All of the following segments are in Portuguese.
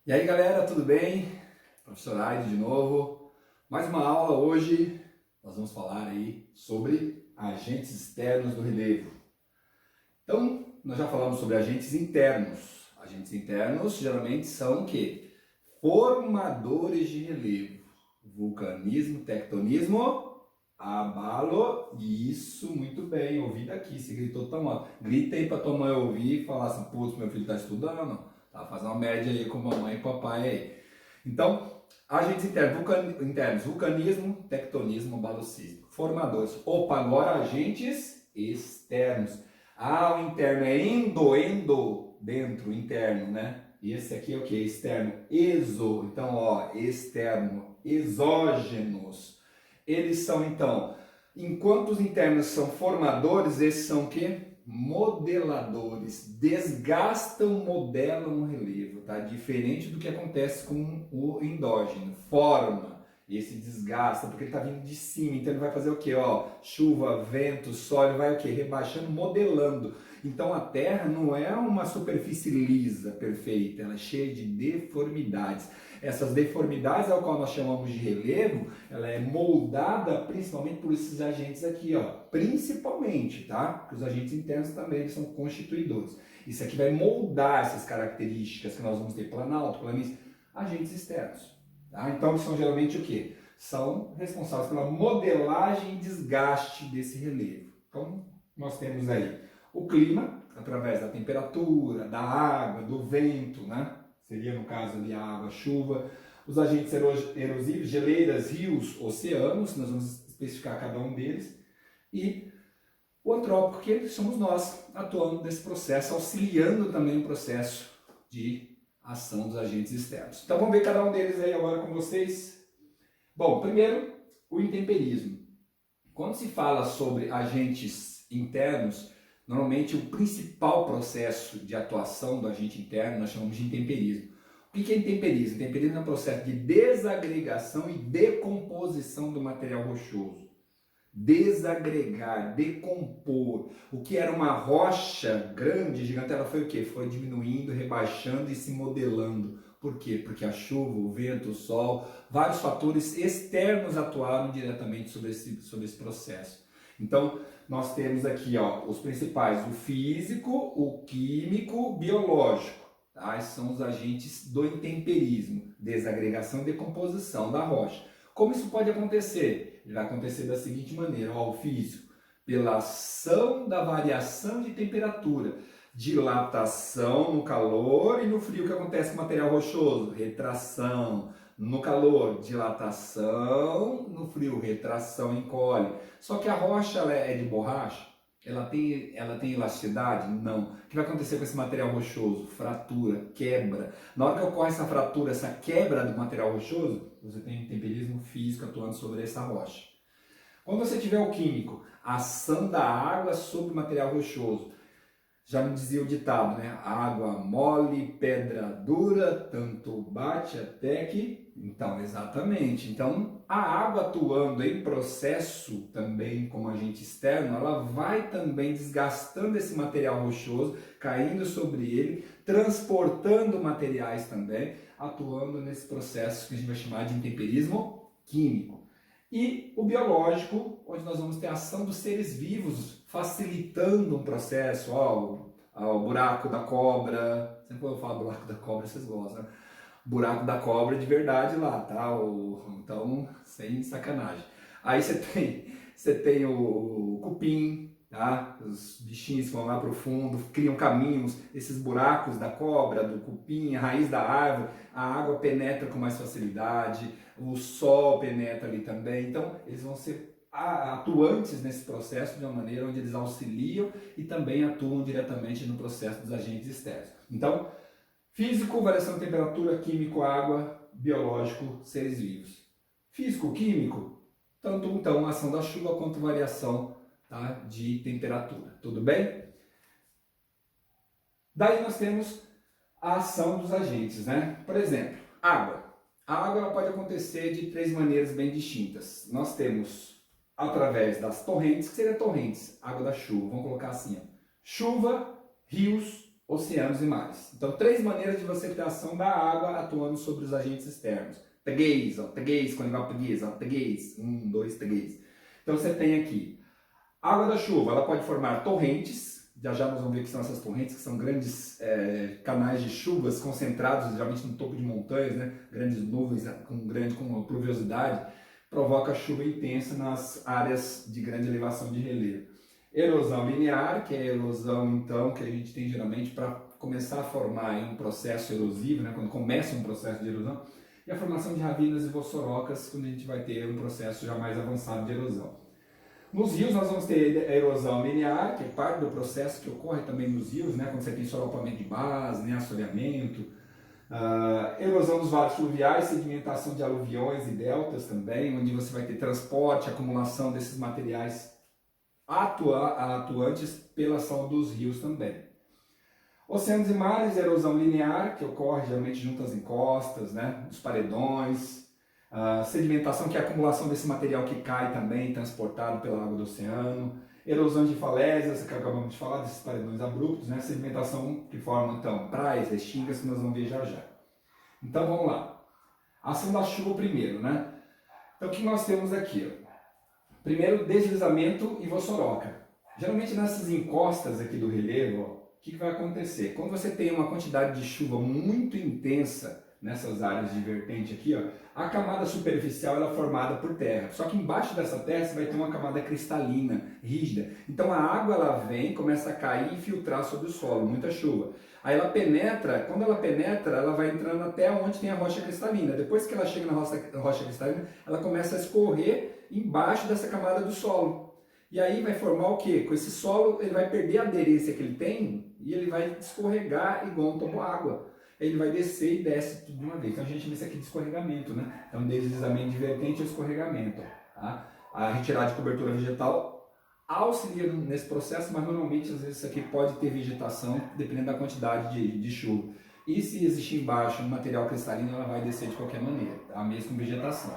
E aí galera, tudo bem? Professor Aide de novo. Mais uma aula hoje. Nós vamos falar aí sobre agentes externos do relevo. Então, nós já falamos sobre agentes internos. Agentes internos geralmente são o quê? Formadores de relevo. Vulcanismo, tectonismo, abalo. Isso, muito bem. Ouvi daqui. Se gritou, tão alto. Grita aí pra tua mãe ouvir e falar assim, putz, meu filho tá estudando. Tá, faz uma média aí com mamãe e papai aí. Então, agentes internos, vulcanismo, tectonismo, balocismo. Formadores. Opa, agora agentes externos. Ah, o interno é endo, dentro, interno, né? E esse aqui é o que? Externo, exo. Então, ó, externo, exógenos. Eles são, então, enquanto os internos são formadores, esses são o quê? Modeladores, desgastam, modelam o relevo, tá? Diferente do que acontece com o endógeno, forma, esse desgasta, porque ele está vindo de cima, então ele vai fazer o quê? Ó, chuva, vento, sol, ele vai o quê? Rebaixando, modelando. Então a Terra não é uma superfície lisa, perfeita, ela é cheia de deformidades. Essas deformidades, ao qual nós chamamos de relevo, ela é moldada principalmente por esses agentes aqui, ó. Principalmente, tá? Porque os agentes internos também eles são constituidores. Isso aqui vai moldar essas características que nós vamos ter: planalto, planície, agentes externos. Tá? Então, são geralmente o quê? São responsáveis pela modelagem e desgaste desse relevo. Então, nós temos aí o clima, através da temperatura, da água, do vento, né? Seria no caso ali a água, a chuva. Os agentes erosivos, geleiras, rios, oceanos, nós vamos especificar cada um deles. E o antrópico, que somos nós, atuando nesse processo, auxiliando também o processo de ação dos agentes externos. Então vamos ver cada um deles aí agora com vocês. Bom, primeiro, o intemperismo. Quando se fala sobre agentes internos, normalmente o principal processo de atuação do agente interno nós chamamos de intemperismo. O que é intemperismo? Intemperismo é um processo de desagregação e decomposição do material rochoso. Desagregar, decompor. O que era uma rocha grande, gigante, ela foi o quê? Foi diminuindo, rebaixando e se modelando. Por quê? Porque a chuva, o vento, o sol, vários fatores externos atuaram diretamente sobre esse processo. Então, nós temos aqui, ó, os principais: o físico, o químico, o biológico. Tá? Esses são os agentes do intemperismo, desagregação e decomposição da rocha. Como isso pode acontecer? Ele vai acontecer da seguinte maneira: ó, o físico, pela ação da variação de temperatura, dilatação no calor e no frio. O que acontece com o material rochoso? Retração. No calor, dilatação, no frio, retração, encolhe. Só que a rocha ela é de borracha? Ela tem elasticidade? Não. O que vai acontecer com esse material rochoso? Fratura, quebra. Na hora que ocorre essa fratura, essa quebra do material rochoso, você tem um temperismo físico atuando sobre essa rocha. Quando você tiver o químico, a ação da água sobre o material rochoso, já me dizia o ditado, né? Água mole, pedra dura, tanto bate até que... Então, exatamente. Então, a água atuando em processo também como agente externo, ela vai também desgastando esse material rochoso, caindo sobre ele, transportando materiais também, atuando nesse processo que a gente vai chamar de intemperismo químico. E o biológico, onde nós vamos ter a ação dos seres vivos, facilitando um processo, ó, o buraco da cobra. Sempre quando eu falo buraco da cobra, vocês gostam, né? Buraco da cobra de verdade lá, tá? Então, sem sacanagem. Aí você tem o cupim, tá? Os bichinhos que vão lá pro fundo, criam caminhos, esses buracos da cobra, do cupim, a raiz da árvore, a água penetra com mais facilidade, o sol penetra ali também. Então, eles vão ser atuantes nesse processo de uma maneira onde eles auxiliam e também atuam diretamente no processo dos agentes externos. Então, físico, variação de temperatura, químico, água, biológico, seres vivos. Físico, químico, tanto então a ação da chuva quanto variação, tá, de temperatura. Tudo bem? Daí nós temos a ação dos agentes, né? Por exemplo, água. A água ela pode acontecer de três maneiras bem distintas. Nós temos através das torrentes, que seriam torrentes, água da chuva, vamos colocar assim, ó. Chuva, rios, oceanos e mares. Então, 3 maneiras de você ter ação da água atuando sobre os agentes externos. Taguês, quando igual taguês, 1, 2, taguês. Então, você tem aqui, água da chuva, ela pode formar torrentes, já nós vamos ver o que são essas torrentes, que são grandes canais de chuvas concentrados, geralmente no topo de montanhas, né? Grandes nuvens com pluviosidade, provoca chuva intensa nas áreas de grande elevação de relevo. Erosão linear, que é a erosão então que a gente tem geralmente para começar a formar um processo erosivo, né? Quando começa um processo de erosão, e a formação de ravinas e vossorocas, quando a gente vai ter um processo já mais avançado de erosão. Nos rios nós vamos ter a erosão linear, que é parte do processo que ocorre também nos rios, né? Quando você tem solapamento de base, né? Assoreamento, erosão dos vasos fluviais, sedimentação de aluviões e deltas também, onde você vai ter transporte, acumulação desses materiais atuantes pela ação dos rios também. Oceanos e mares, erosão linear, que ocorre geralmente junto às encostas, né, dos paredões. Sedimentação, que é a acumulação desse material que cai também, transportado pela água do oceano. Erosão de falésias, que acabamos de falar, desses paredões abruptos, né, sedimentação que forma então praias, restingas, que nós vamos ver já já. Então vamos lá. Ação da chuva primeiro, né? Então o que nós temos aqui? Primeiro, deslizamento e vossoroca. Geralmente nessas encostas aqui do relevo, o que vai acontecer? Quando você tem uma quantidade de chuva muito intensa nessas áreas de vertente aqui, ó, a camada superficial ela é formada por terra. Só que embaixo dessa terra você vai ter uma camada cristalina, rígida. Então a água ela vem, começa a cair e filtrar sobre o solo, muita chuva. Aí ela penetra, quando ela penetra, ela vai entrando até onde tem a rocha cristalina. Depois que ela chega na rocha cristalina, ela começa a escorrer embaixo dessa camada do solo. E aí vai formar o quê? Com esse solo ele vai perder a aderência que ele tem e ele vai escorregar igual um toboágua. Ele vai descer e desce tudo de uma vez. Então a gente chama isso aqui de escorregamento, né? Então deslizamento de vertente ou escorregamento. Tá? A retirada de cobertura vegetal auxilia nesse processo, mas normalmente às vezes isso aqui pode ter vegetação dependendo da quantidade de chuva. E se existir embaixo um material cristalino, ela vai descer de qualquer maneira, tá? Mesmo com vegetação.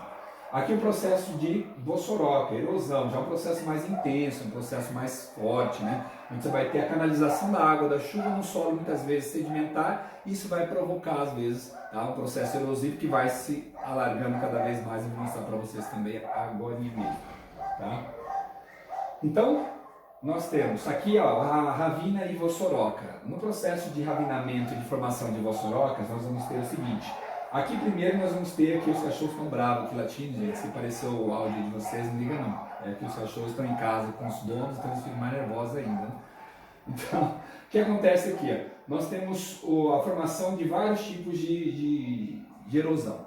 Aqui o processo de vossoroca, erosão, já é um processo mais intenso, um processo mais forte, né? Onde você vai ter a canalização da água da chuva no solo, muitas vezes sedimentar, e isso vai provocar, às vezes, tá? Um processo erosivo que vai se alargando cada vez mais, e vou mostrar para vocês também agora mesmo, tá? Então, nós temos aqui ó, a ravina e vossoroca. No processo de ravinamento e de formação de vossorocas, nós vamos ter o seguinte. Aqui primeiro nós vamos ter aqui os cachorros estão bravos, aqui latindo, gente. Se pareceu o áudio de vocês, não liga não. É que os cachorros estão em casa com os donos, então eles ficam mais nervosos ainda. Né? Então, o que acontece aqui? Ó? Nós temos a formação de vários tipos de erosão.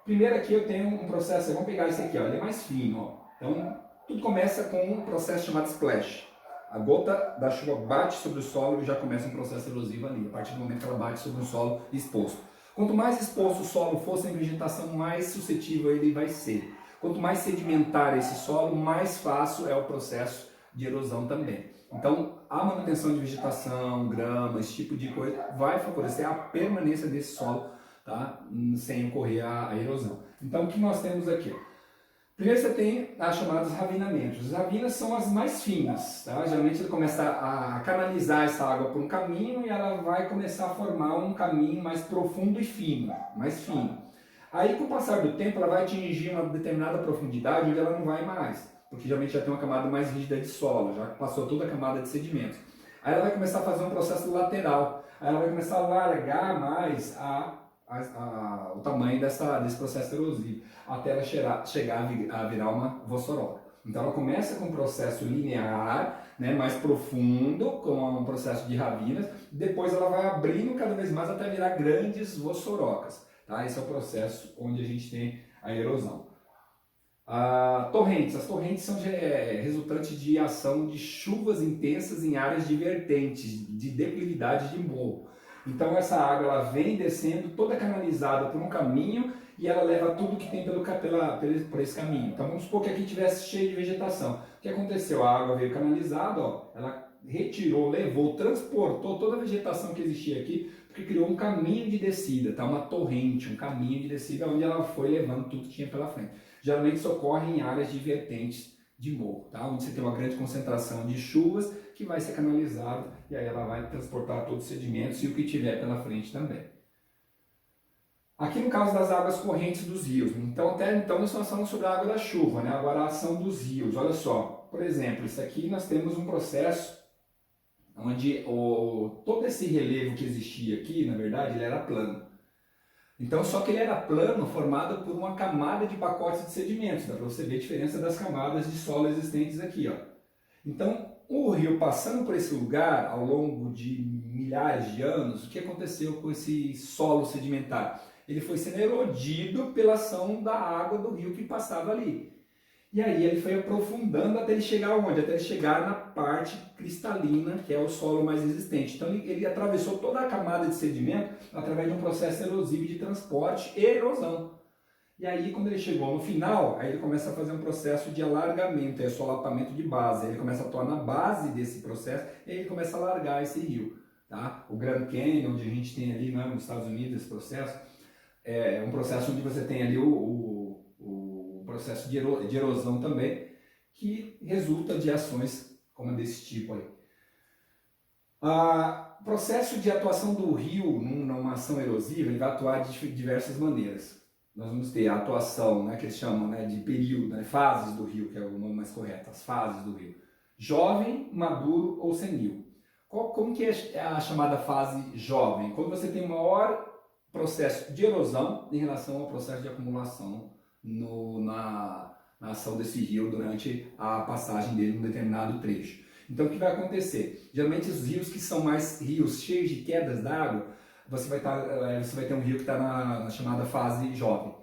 Primeiro aqui eu tenho um processo, vamos pegar esse aqui, ó, ele é mais fino. Ó. Então, tudo começa com um processo chamado splash. A gota da chuva bate sobre o solo e já começa um processo erosivo ali, a partir do momento que ela bate sobre o solo exposto. Quanto mais exposto o solo for sem vegetação, mais suscetível ele vai ser. Quanto mais sedimentar esse solo, mais fácil é o processo de erosão também. Então, a manutenção de vegetação, grama, esse tipo de coisa, vai favorecer a permanência desse solo, tá? Sem ocorrer a erosão. Então, o que nós temos aqui? Primeiro você tem as chamadas ravinamentos. As ravinas são as mais finas, tá? Geralmente ele começa a canalizar essa água por um caminho e ela vai começar a formar um caminho mais profundo e fino, mais fino. Aí com o passar do tempo ela vai atingir uma determinada profundidade onde ela não vai mais, porque geralmente já tem uma camada mais rígida de solo, já passou toda a camada de sedimentos. Aí ela vai começar a fazer um processo lateral, aí ela vai começar a largar mais o tamanho desse processo erosivo, até ela chegar a virar uma vossoroca. Então ela começa com um processo linear, né, mais profundo, com um processo de ravinas, depois ela vai abrindo cada vez mais até virar grandes vossorocas. Tá? Esse é o processo onde a gente tem a erosão. Torrentes. As torrentes são resultantes de ação de chuvas intensas em áreas de vertentes, de declividade de morro. Então essa água ela vem descendo toda canalizada por um caminho e ela leva tudo que tem por esse caminho. Então vamos supor que aqui tivesse cheio de vegetação. O que aconteceu? A água veio canalizada, ó, ela retirou, levou, transportou toda a vegetação que existia aqui, porque criou um caminho de descida, tá? Uma torrente, um caminho de descida onde ela foi levando tudo que tinha pela frente. Geralmente isso ocorre em áreas de vertentes de morro, tá? Onde você tem uma grande concentração de chuvas que vai ser canalizado e aí ela vai transportar todos os sedimentos e o que tiver pela frente também. Aqui no caso das águas correntes dos rios, então até então nós estamos falando sobre a água da chuva, né? Agora a ação dos rios, olha só, por exemplo, isso aqui nós temos um processo onde todo esse relevo que existia aqui, na verdade, ele era plano. Então, só que ele era plano, formado por uma camada de pacotes de sedimentos. Dá para você ver a diferença das camadas de solo existentes aqui, ó. Então, o rio passando por esse lugar ao longo de milhares de anos, o que aconteceu com esse solo sedimentar? Ele foi sendo erodido pela ação da água do rio que passava ali. E aí ele foi aprofundando até ele chegar onde? Até ele chegar na parte cristalina, que é o solo mais resistente. Então ele atravessou toda a camada de sedimento através de um processo erosivo de transporte e erosão. E aí quando ele chegou no final, aí ele começa a fazer um processo de alargamento, é solapamento de base. Aí ele começa a atuar na base desse processo e aí ele começa a largar esse rio. Tá? O Grand Canyon, onde a gente tem ali, né, nos Estados Unidos, esse processo, é um processo onde você tem ali o processo de erosão também, que resulta de ações como desse tipo aí. O processo de atuação do rio numa ação erosiva, ele vai atuar de diversas maneiras. Nós vamos ter a atuação, né, que eles chamam, né, de período, né, fases do rio, que é o nome mais correto, as fases do rio. Jovem, maduro ou senil. Como que é a chamada fase jovem? Quando você tem um maior processo de erosão em relação ao processo de acumulação na ação desse rio durante a passagem dele em um determinado trecho. Então o que vai acontecer? Geralmente os rios que são mais rios cheios de quedas d'água, você vai ter um rio que está na chamada fase jovem.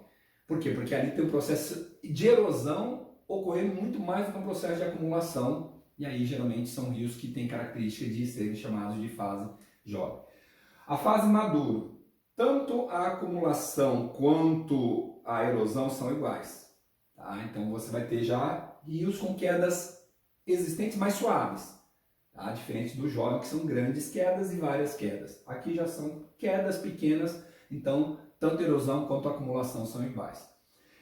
Por quê? Porque ali tem um processo de erosão ocorrendo muito mais do que um processo de acumulação, e aí geralmente são rios que têm característica de serem chamados de fase jovem. A fase maduro, tanto a acumulação quanto a erosão são iguais. Tá? Então você vai ter já rios com quedas existentes mais suaves, tá? Diferente do jovem, que são grandes quedas e várias quedas. Aqui já são quedas pequenas, então tanto erosão quanto acumulação são iguais.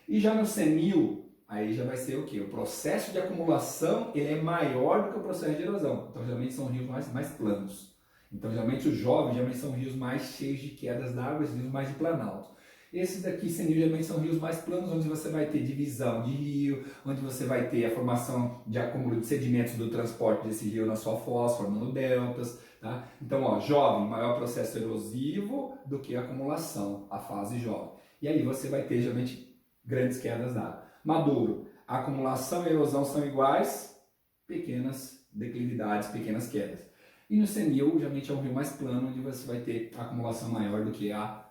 E já no senil, aí já vai ser o quê? O processo de acumulação ele é maior do que o processo de erosão. Então geralmente são rios mais planos. Então geralmente os jovens geralmente são rios mais cheios de quedas d'água, rios mais de planalto. Esses daqui, senil, geralmente são rios mais planos, onde você vai ter divisão de rio, onde você vai ter a formação de acúmulo de sedimentos do transporte desse rio na sua foz, formando deltas. Tá? Então, ó, jovem, maior processo erosivo do que a acumulação, a fase jovem. E aí você vai ter, geralmente, grandes quedas d'água. Maduro, a acumulação e a erosão são iguais, pequenas declividades, pequenas quedas. E no senil, geralmente é um rio mais plano, onde você vai ter a acumulação maior do que a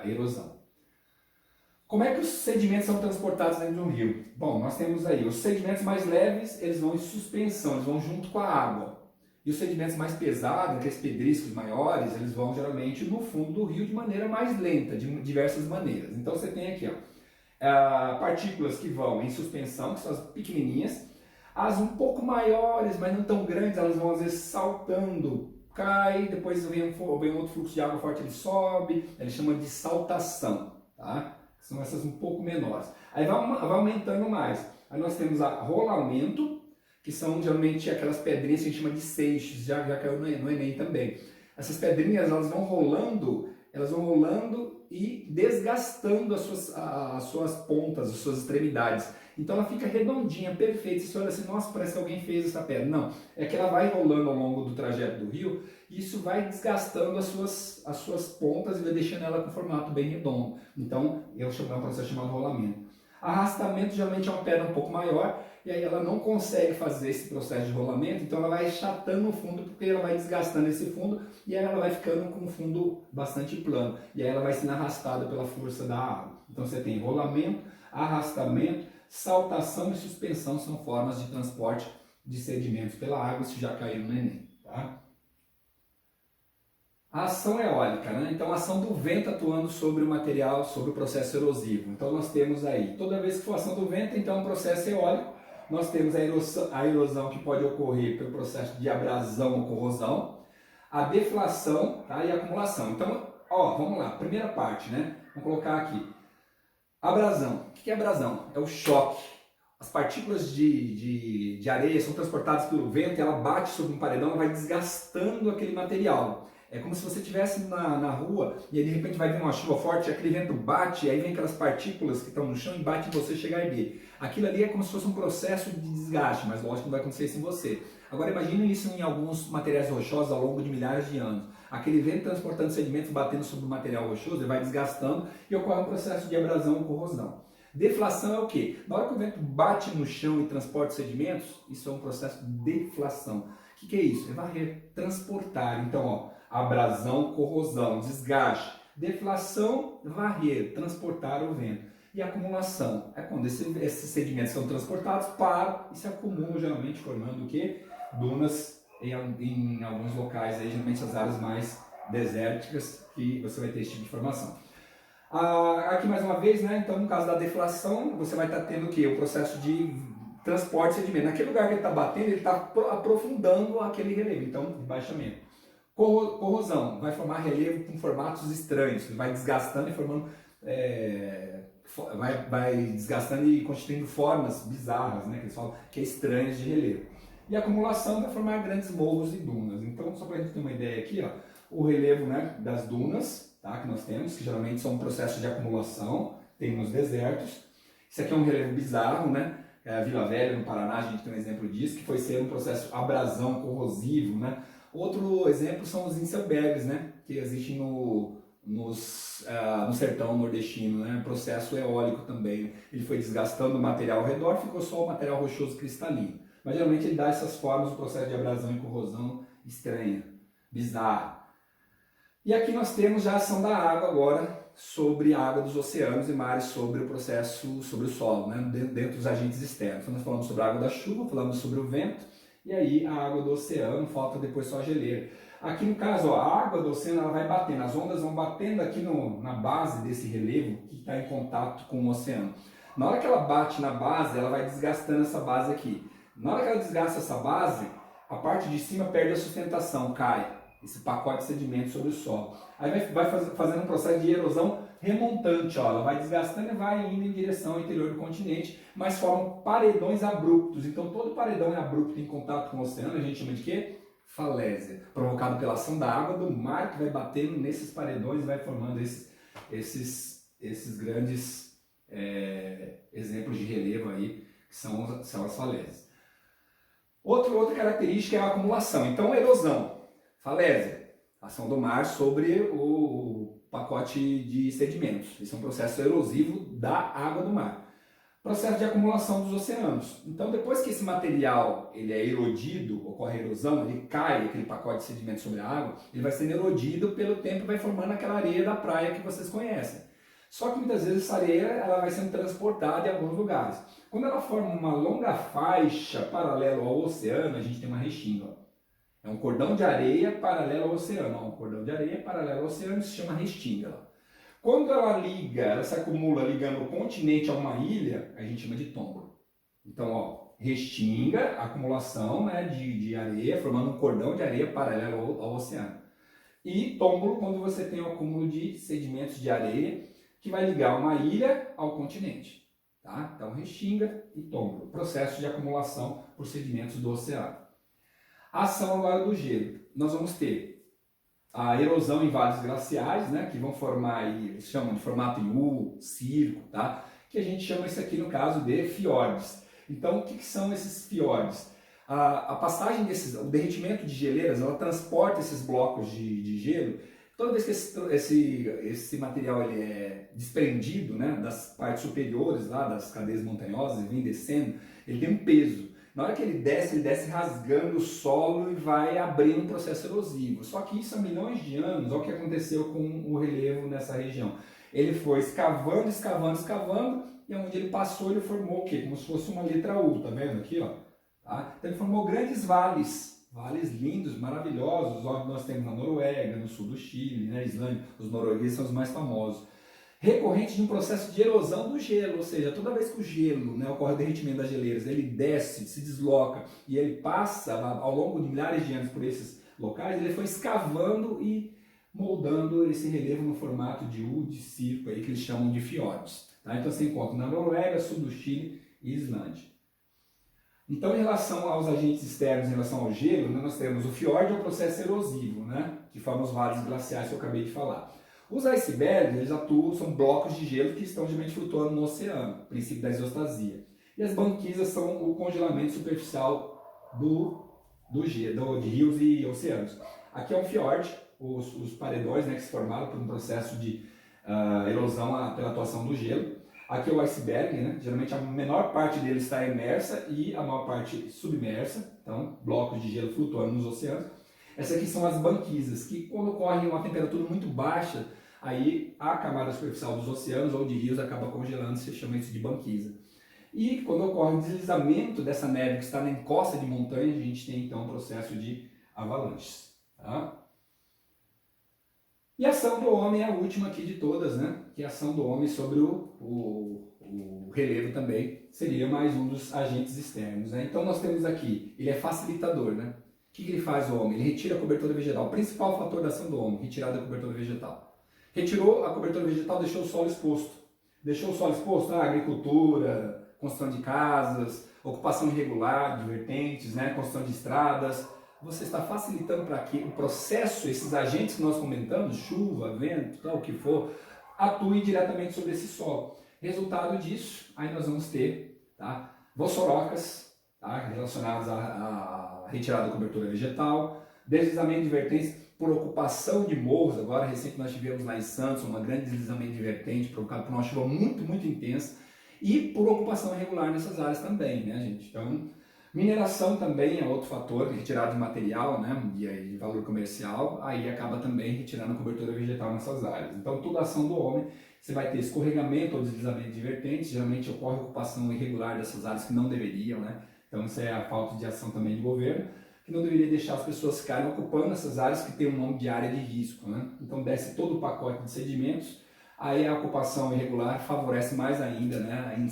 erosão. Como é que os sedimentos são transportados dentro de um rio? Bom, nós temos aí os sedimentos mais leves, eles vão em suspensão, eles vão junto com a água. E os sedimentos mais pesados, aqueles pedriscos maiores, eles vão geralmente no fundo do rio de maneira mais lenta, de diversas maneiras. Então você tem aqui, ó, partículas que vão em suspensão, que são as pequenininhas. As um pouco maiores, mas não tão grandes, elas vão às vezes saltando, cai, depois vem outro fluxo de água forte, ele sobe, ele chama de saltação, tá? São essas um pouco menores. Aí vai aumentando mais. Aí nós temos rolamento, que são geralmente aquelas pedrinhas que a gente chama de seixos, já caiu no Enem também. Essas pedrinhas, elas vão rolando e desgastando as suas pontas, as suas extremidades. Então ela fica redondinha, perfeita. Você olha assim, nossa, parece que alguém fez essa pedra. Não, é que ela vai rolando ao longo do trajeto do rio e isso vai desgastando as suas pontas e vai deixando ela com formato bem redondo. Então, é um processo chamado rolamento. Arrastamento geralmente é uma pedra um pouco maior e aí ela não consegue fazer esse processo de rolamento, então ela vai achatando o fundo porque ela vai desgastando esse fundo e aí ela vai ficando com um fundo bastante plano. E aí ela vai sendo arrastada pela força da água. Então você tem rolamento, arrastamento, saltação e suspensão são formas de transporte de sedimentos pela água, isso já caiu no Enem. Tá? A ação eólica, né? Então a ação do vento atuando sobre o material, sobre o processo erosivo. Então nós temos aí, toda vez que for ação do vento, então é um processo eólico. Nós temos a erosão que pode ocorrer pelo processo de abrasão ou corrosão, a deflação, tá? E a acumulação. Então, ó, vamos lá, primeira parte, né? Vamos colocar aqui. Abrasão. O que é abrasão? É o choque. as partículas de areia são transportadas pelo vento e ela bate sobre um paredão, ela vai desgastando aquele material. É como se você estivesse na rua e aí de repente vai vir uma chuva forte, aquele vento bate, aí vem aquelas partículas que estão no chão e bate em você e chega a arder. Aquilo ali é como se fosse um processo de desgaste, mas lógico que não vai acontecer isso em você. Agora imagine isso em alguns materiais rochosos ao longo de milhares de anos. Aquele vento transportando sedimentos batendo sobre o material rochoso, ele vai desgastando e ocorre um processo de abrasão e corrosão. Deflação é o quê? Na hora que o vento bate no chão e transporta sedimentos, isso é um processo de deflação. O que é isso? É varrer, transportar. Então, ó, abrasão, corrosão, desgaste. Deflação, varrer, transportar o vento. E acumulação é quando esses sedimentos são transportados, param e se acumulam, geralmente formando o quê? Dunas em alguns locais, aí, geralmente as áreas mais desérticas, que você vai ter esse tipo de formação. Aqui mais uma vez, né? Então no caso da deflação, você vai estar tendo o quê? O processo de transporte de sedimento. Naquele lugar que ele está batendo, ele está aprofundando aquele relevo, então de baixamento. Corrosão, vai formar relevo com formatos estranhos, ele vai desgastando e formando, vai desgastando e constituindo formas bizarras, né? Que eles falam que é estranhas de relevo. E a acumulação vai formar grandes morros e dunas. Então, só para a gente ter uma ideia aqui, ó, o relevo, né, das dunas, tá, que nós temos, que geralmente são um processo de acumulação, tem nos desertos. Isso aqui é um relevo bizarro, né? A Vila Velha, no Paraná, a gente tem um exemplo disso, que foi ser um processo abrasão, corrosivo, né? Outro exemplo são os icebergs, né? Que existem no sertão nordestino, né? Processo eólico também. Ele foi desgastando o material ao redor, ficou só o material rochoso cristalino. Mas geralmente ele dá essas formas, o processo de abrasão e corrosão estranha, bizarra. E aqui nós temos já a ação da água agora, sobre a água dos oceanos e mares, sobre o processo, sobre o solo, né? Dentro dos agentes externos. Então nós falamos sobre a água da chuva, falamos sobre o vento, e aí a água do oceano, falta depois só a geleira. Aqui no caso, ó, a água do oceano ela vai batendo, as ondas vão batendo aqui na base desse relevo que está em contato com o oceano. Na hora que ela bate na base, ela vai desgastando essa base aqui. Na hora que ela desgasta essa base, a parte de cima perde a sustentação, cai. Esse pacote de sedimentos sobre o solo. Aí vai fazendo um processo de erosão remontante, ó. Ela vai desgastando e vai indo em direção ao interior do continente, mas formam paredões abruptos. Então todo paredão é abrupto em contato com o oceano, a gente chama de quê? Falésia, provocado pela ação da água do mar que vai batendo nesses paredões e vai formando esses grandes exemplos de relevo aí, que são as falésias. Outra característica é a acumulação. Então, erosão, falésia, ação do mar sobre o pacote de sedimentos. Esse é um processo erosivo da água do mar. Processo de acumulação dos oceanos. Então, depois que esse material ele é erodido, ocorre a erosão, ele cai, aquele pacote de sedimentos sobre a água, ele vai sendo erodido pelo tempo e vai formando aquela areia da praia que vocês conhecem. Só que muitas vezes essa areia ela vai sendo transportada em alguns lugares. Quando ela forma uma longa faixa paralelo ao oceano, a gente tem uma restinga. É um cordão de areia paralelo ao oceano. Um cordão de areia paralelo ao oceano se chama restinga. Quando ela liga, ela se acumula ligando o continente a uma ilha, a gente chama de tombro. Então, ó, restinga, acumulação, né, de areia, formando um cordão de areia paralelo ao oceano. E tombro, quando você tem o acúmulo de sedimentos de areia, que vai ligar uma ilha ao continente. Tá? Então, restinga e tombro. Processo de acumulação por sedimentos do oceano. A ação agora do gelo. Nós vamos ter a erosão em vales glaciais, né, que vão formar, eles chamam de formato em U, circo, tá? Que a gente chama isso aqui no caso de fiordes. Então, o que são esses fiordes? A passagem o derretimento de geleiras, ela transporta esses blocos de gelo. Toda vez que esse material ele é desprendido, né, das partes superiores lá, das cadeias montanhosas e vem descendo, ele tem um peso. Na hora que ele desce rasgando o solo e vai abrindo um processo erosivo. Só que isso há milhões de anos, olha o que aconteceu com o relevo nessa região. Ele foi escavando, e onde ele passou ele formou o quê? Como se fosse uma letra U, tá vendo aqui, ó? Tá? Então ele formou grandes vales lindos, maravilhosos, ó, nós temos na Noruega, no sul do Chile, na Islândia, os noruegueses são os mais famosos. Recorrente de um processo de erosão do gelo, ou seja, toda vez que o gelo, né, ocorre o derretimento das geleiras, ele desce, se desloca e ele passa ao longo de milhares de anos por esses locais, ele foi escavando e moldando esse relevo no formato de U, de circo, aí, que eles chamam de fiordes. Tá? Então você encontra na Noruega, sul do Chile e Islândia. Então, em relação aos agentes externos, em relação ao gelo, né, nós temos o fiord, é o processo erosivo, né, que forma os vales glaciais que eu acabei de falar. Os icebergs, eles atuam, são blocos de gelo que estão geralmente flutuando no oceano, princípio da isostasia. E as banquisas são o congelamento superficial de rios e oceanos. Aqui é um fiord, os paredões, né, que se formaram por um processo de erosão pela atuação do gelo. Aqui é o iceberg, né? Geralmente a menor parte dele está imersa e a maior parte submersa, então blocos de gelo flutuando nos oceanos. Essas aqui são as banquisas, que quando ocorre uma temperatura muito baixa, aí a camada superficial dos oceanos ou de rios acaba congelando, se chama isso de banquisa. E quando ocorre o deslizamento dessa neve que está na encosta de montanha, a gente tem então o processo de avalanches. Tá? E a ação do homem é a última aqui de todas, né? Que é a ação do homem sobre o relevo também seria mais um dos agentes externos, né? Então nós temos aqui, ele é facilitador, né? O que ele faz o homem? Ele retira a cobertura vegetal, o principal fator da ação do homem, retirada da cobertura vegetal. Retirou a cobertura vegetal, deixou o solo exposto. Deixou o solo exposto, agricultura, construção de casas, ocupação irregular de vertentes, né? Construção de estradas. Você está facilitando para que o processo, esses agentes que nós comentamos, chuva, vento, tal, o que for, atue diretamente sobre esse solo. Resultado disso, aí nós vamos ter, tá, vossorocas, tá, relacionadas à retirada da cobertura vegetal, deslizamento de vertentes por ocupação de morros. Agora, recente, nós tivemos lá em Santos um grande deslizamento de vertente provocado por uma chuva muito intensa e por ocupação irregular nessas áreas também, né, gente? Então, mineração também é outro fator, retirada de material, né, de valor comercial, aí acaba também retirando a cobertura vegetal nessas áreas. Então, toda ação do homem, você vai ter escorregamento ou deslizamento de vertentes, geralmente ocorre ocupação irregular dessas áreas que não deveriam, né? Então, isso é a falta de ação também do governo, que não deveria deixar as pessoas ficarem ocupando essas áreas que tem o nome de área de risco, né? Então, desce todo o pacote de sedimentos, aí a ocupação irregular favorece mais ainda, né?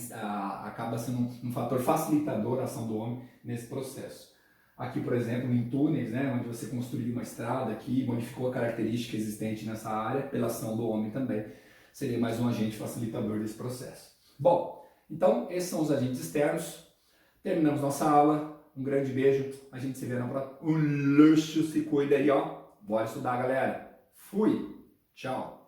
Acaba sendo um fator facilitador a ação do homem nesse processo. Aqui, por exemplo, em túneis, né, onde você construiu uma estrada aqui, modificou a característica existente nessa área pela ação do homem também, seria mais um agente facilitador desse processo. Bom, então esses são os agentes externos. Terminamos nossa aula. Um grande beijo. A gente se vê na próxima. Um luxo, se cuida aí, ó. Bora estudar, galera. Fui. Tchau.